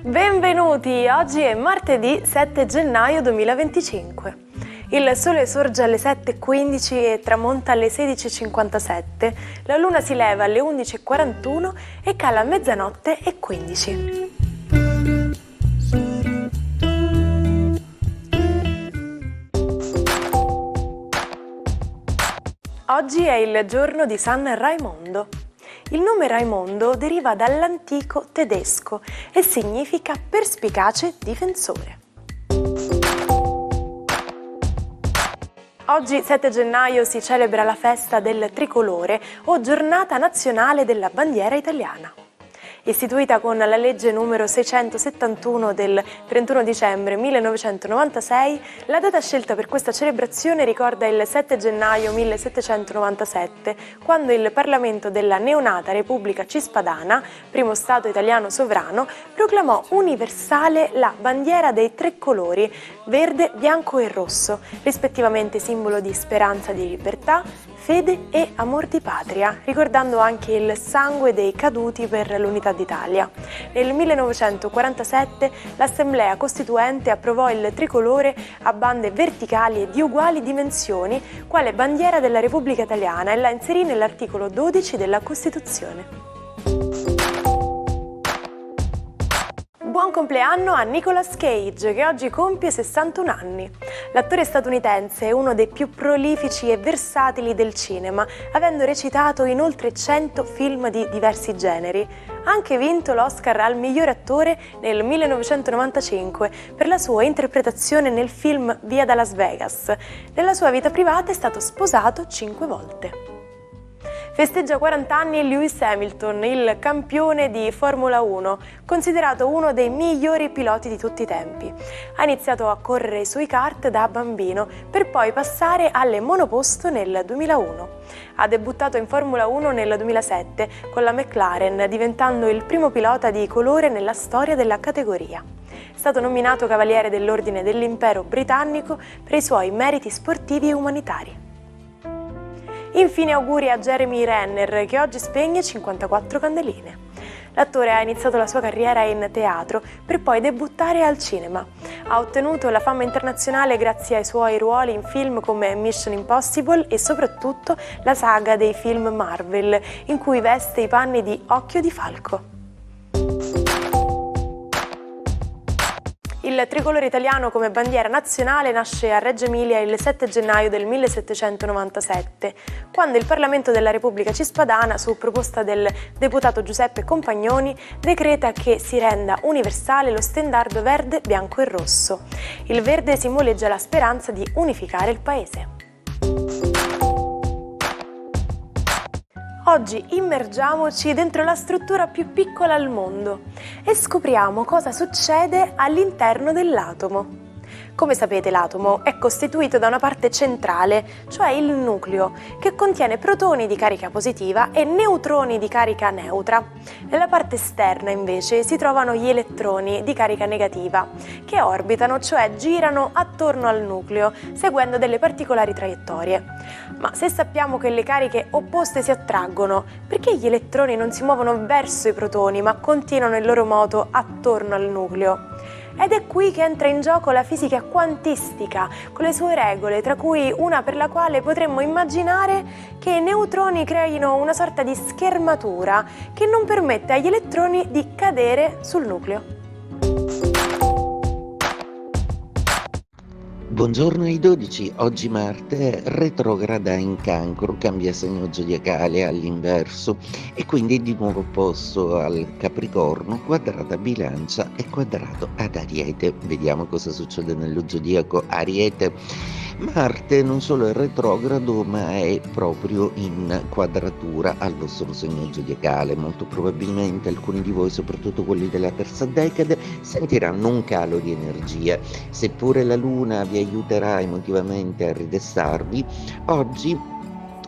Benvenuti, oggi è martedì 7 gennaio 2025. Il sole sorge alle 7:15 e tramonta alle 16:57, la luna si leva alle 11:41 e cala a mezzanotte e 15. Oggi è il giorno di San Raimondo. Il nome Raimondo deriva dall'antico tedesco e significa perspicace difensore. Oggi, 7 gennaio, si celebra la festa del tricolore o giornata nazionale della bandiera italiana. Istituita con la legge numero 671 del 31 dicembre 1996, la data scelta per questa celebrazione ricorda il 7 gennaio 1797, quando il Parlamento della neonata Repubblica Cispadana, primo Stato italiano sovrano, proclamò universale la bandiera dei tre colori, verde, bianco e rosso, rispettivamente simbolo di speranza di libertà, fede e amor di patria, ricordando anche il sangue dei caduti per l'unità d'Italia. Nel 1947 l'Assemblea Costituente approvò il tricolore a bande verticali e di uguali dimensioni quale bandiera della Repubblica Italiana e la inserì nell'articolo 12 della Costituzione. Buon compleanno a Nicolas Cage, che oggi compie 61 anni. L'attore statunitense è uno dei più prolifici e versatili del cinema, avendo recitato in oltre 100 film di diversi generi. Ha anche vinto l'Oscar al miglior attore nel 1995 per la sua interpretazione nel film Via da Las Vegas. Nella sua vita privata è stato sposato 5 volte. Festeggia 40 anni Lewis Hamilton, il campione di Formula 1, considerato uno dei migliori piloti di tutti i tempi. Ha iniziato a correre sui kart da bambino, per poi passare alle monoposto nel 2001. Ha debuttato in Formula 1 nel 2007 con la McLaren, diventando il primo pilota di colore nella storia della categoria. È stato nominato Cavaliere dell'Ordine dell'Impero Britannico per i suoi meriti sportivi e umanitari. Infine auguri a Jeremy Renner, che oggi spegne 54 candeline. L'attore ha iniziato la sua carriera in teatro per poi debuttare al cinema. Ha ottenuto la fama internazionale grazie ai suoi ruoli in film come Mission Impossible e soprattutto la saga dei film Marvel, in cui veste i panni di Occhio di Falco. Il tricolore italiano come bandiera nazionale nasce a Reggio Emilia il 7 gennaio del 1797, quando il Parlamento della Repubblica Cispadana, su proposta del deputato Giuseppe Compagnoni, decreta che si renda universale lo stendardo verde, bianco e rosso. Il verde simboleggia la speranza di unificare il paese. Oggi immergiamoci dentro la struttura più piccola al mondo e scopriamo cosa succede all'interno dell'atomo. Come sapete, l'atomo è costituito da una parte centrale, cioè il nucleo, che contiene protoni di carica positiva e neutroni di carica neutra. Nella parte esterna, invece, si trovano gli elettroni di carica negativa, che orbitano, cioè girano attorno al nucleo, seguendo delle particolari traiettorie. Ma se sappiamo che le cariche opposte si attraggono, perché gli elettroni non si muovono verso i protoni, ma continuano il loro moto attorno al nucleo? Ed è qui che entra in gioco la fisica quantistica, con le sue regole, tra cui una per la quale potremmo immaginare che i neutroni creino una sorta di schermatura che non permette agli elettroni di cadere sul nucleo. Buongiorno ai 12, oggi Marte retrograda in Cancro, cambia segno zodiacale all'inverso e quindi è di nuovo opposto al Capricorno, quadrato a Bilancia e quadrato ad Ariete. Vediamo cosa succede nello zodiaco Ariete. Marte non solo è retrogrado, ma è proprio in quadratura al vostro segno zodiacale. Molto probabilmente alcuni di voi, soprattutto quelli della terza decade, sentiranno un calo di energia. Seppure la Luna vi aiuterà emotivamente a ridestarvi, oggi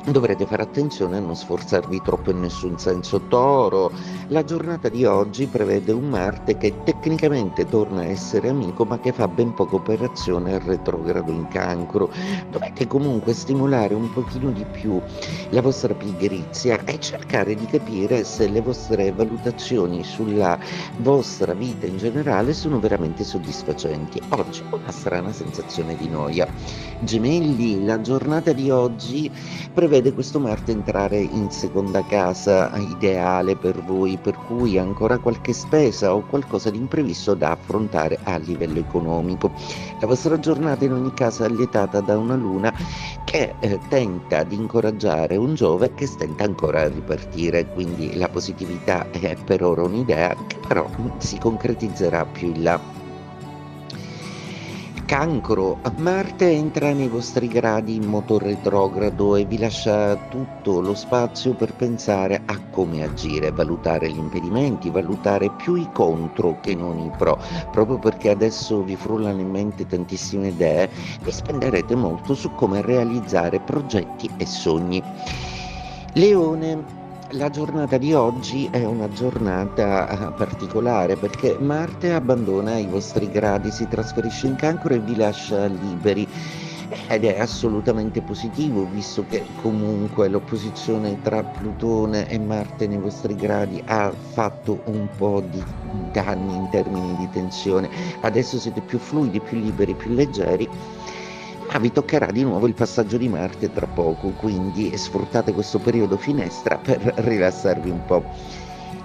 Dovrete fare attenzione a non sforzarvi troppo in nessun senso. Toro, la giornata di oggi prevede un Marte che tecnicamente torna a essere amico, ma che fa ben poca operazione al retrogrado in Cancro. Dovete comunque stimolare un pochino di più la vostra pigrizia e cercare di capire se le vostre valutazioni sulla vostra vita in generale sono veramente soddisfacenti. Oggi ho una strana sensazione di noia. Gemelli, la giornata di oggi prevede questo Marte entrare in seconda casa ideale per voi, per cui ancora qualche spesa o qualcosa di imprevisto da affrontare a livello economico. La vostra giornata in ogni caso è allietata da una luna che tenta di incoraggiare un Giove che stenta ancora a ripartire, quindi la positività è per ora un'idea che però si concretizzerà più in là. Cancro, Marte entra nei vostri gradi in moto retrogrado e vi lascia tutto lo spazio per pensare a come agire, valutare gli impedimenti, valutare più i contro che non i pro, proprio perché adesso vi frullano in mente tantissime idee, vi spenderete molto su come realizzare progetti e sogni. Leone, la giornata di oggi è una giornata particolare perché Marte abbandona i vostri gradi, si trasferisce in Cancro e vi lascia liberi. Ed è assolutamente positivo, visto che comunque l'opposizione tra Plutone e Marte nei vostri gradi ha fatto un po' di danni in termini di tensione. Adesso siete più fluidi, più liberi, più leggeri. Ma vi toccherà di nuovo il passaggio di Marte tra poco, quindi sfruttate questo periodo finestra per rilassarvi un po'.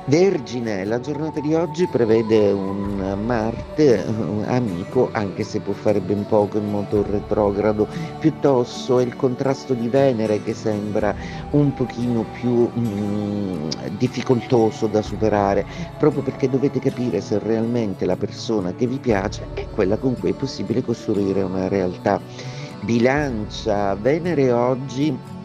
Vergine, la giornata di oggi prevede un Marte amico, anche se può fare ben poco in moto retrogrado, piuttosto è il contrasto di Venere che sembra un pochino più difficoltoso da superare, proprio perché dovete capire se realmente la persona che vi piace è quella con cui è possibile costruire una realtà. Bilancia, Venere oggi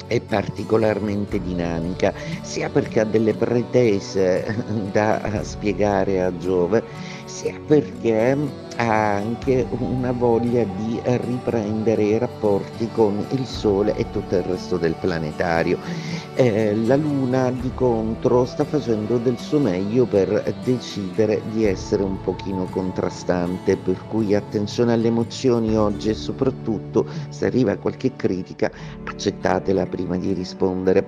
è particolarmente dinamica, sia perché ha delle pretese da spiegare a Giove, sia perché ha anche una voglia di riprendere i rapporti con il Sole e tutto il resto del planetario. La Luna di contro sta facendo del suo meglio per decidere di essere un pochino contrastante, per cui attenzione alle emozioni oggi e soprattutto se arriva qualche critica accettatela prima di rispondere.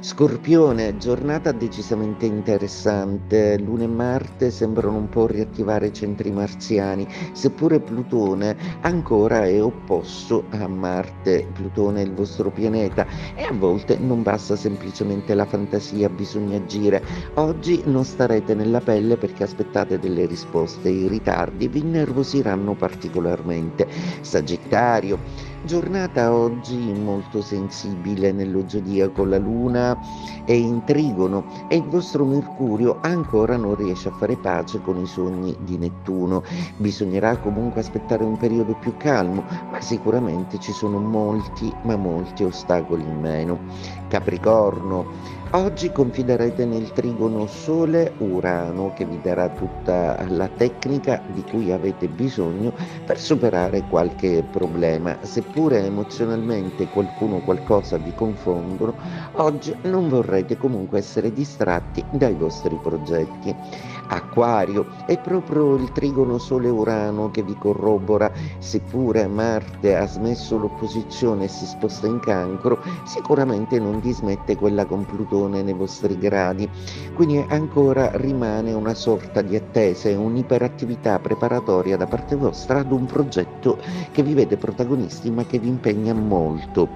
Scorpione, giornata decisamente interessante. Luna e Marte sembrano un po' riattivare i centri marziani, seppure Plutone ancora è opposto a Marte. Plutone è il vostro pianeta e a volte non basta semplicemente la fantasia, bisogna agire. Oggi non starete nella pelle perché aspettate delle risposte, i ritardi vi innervosiranno particolarmente. Sagittario, giornata oggi molto sensibile nello zodiaco, la Luna è in trigono e il vostro Mercurio ancora non riesce a fare pace con i sogni di Nettuno. Bisognerà comunque aspettare un periodo più calmo, ma sicuramente ci sono molti, ma molti ostacoli in meno. Capricorno, oggi confiderete nel trigono Sole-Urano che vi darà tutta la tecnica di cui avete bisogno per superare qualche problema. Seppure emozionalmente qualcuno o qualcosa vi confondono, oggi non vorrete comunque essere distratti dai vostri progetti. Acquario, è proprio il trigono Sole-Urano che vi corrobora, seppure Marte ha smesso l'opposizione e si sposta in Cancro, sicuramente non dismette quella con Plutone nei vostri gradi, quindi ancora rimane una sorta di attesa e un'iperattività preparatoria da parte vostra ad un progetto che vi vede protagonisti ma che vi impegna molto.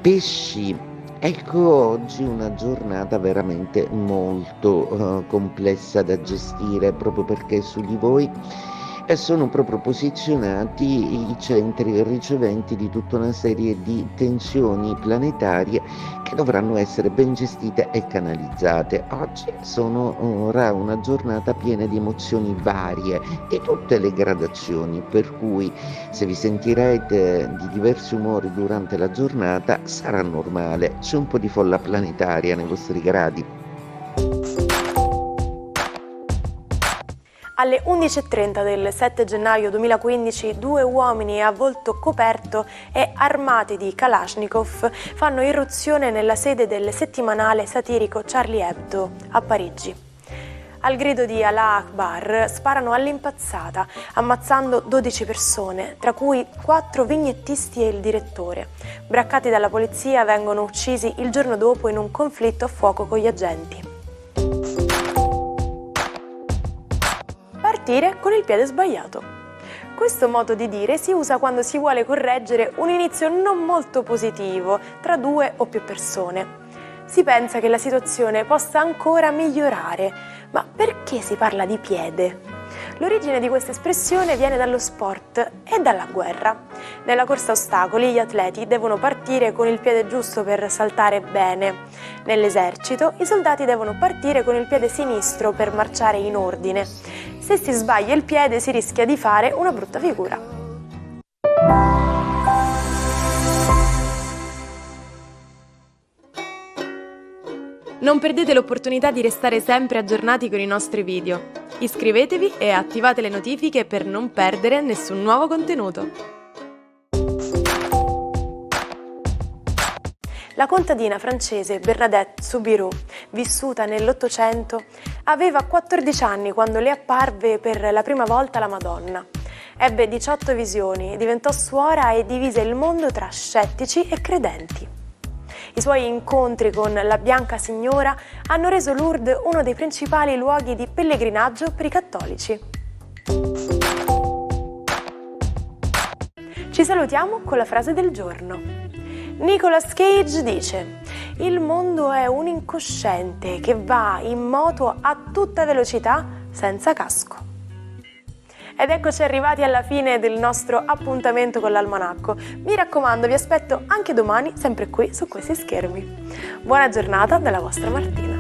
Pesci, ecco oggi una giornata veramente molto complessa da gestire, proprio perché su di voi sono proprio posizionati i centri riceventi di tutta una serie di tensioni planetarie che dovranno essere ben gestite e canalizzate. Oggi sarà una giornata piena di emozioni varie di tutte le gradazioni, per cui se vi sentirete di diversi umori durante la giornata sarà normale, c'è un po' di folla planetaria nei vostri gradi. Alle 11:30 del 7 gennaio 2015, due uomini a volto coperto e armati di Kalashnikov fanno irruzione nella sede del settimanale satirico Charlie Hebdo a Parigi. Al grido di Allah Akbar sparano all'impazzata, ammazzando 12 persone, tra cui 4 vignettisti e il direttore. Braccati dalla polizia, vengono uccisi il giorno dopo in un conflitto a fuoco con gli agenti. Partire con il piede sbagliato. Questo modo di dire si usa quando si vuole correggere un inizio non molto positivo tra due o più persone. Si pensa che la situazione possa ancora migliorare, ma perché si parla di piede? L'origine di questa espressione viene dallo sport e dalla guerra. Nella corsa a ostacoli gli atleti devono partire con il piede giusto per saltare bene. Nell'esercito i soldati devono partire con il piede sinistro per marciare in ordine. Se si sbaglia il piede si rischia di fare una brutta figura. Non perdete l'opportunità di restare sempre aggiornati con i nostri video. Iscrivetevi e attivate le notifiche per non perdere nessun nuovo contenuto. La contadina francese Bernadette Soubirous, vissuta nell'Ottocento, aveva 14 anni quando le apparve per la prima volta la Madonna. Ebbe 18 visioni, diventò suora e divise il mondo tra scettici e credenti. I suoi incontri con la Bianca Signora hanno reso Lourdes uno dei principali luoghi di pellegrinaggio per i cattolici. Ci salutiamo con la frase del giorno. Nicolas Cage dice: «Il mondo è un incosciente che va in moto a tutta velocità senza casco». Ed eccoci arrivati alla fine del nostro appuntamento con l'Almanacco. Mi raccomando, vi aspetto anche domani, sempre qui su questi schermi. Buona giornata dalla vostra Martina.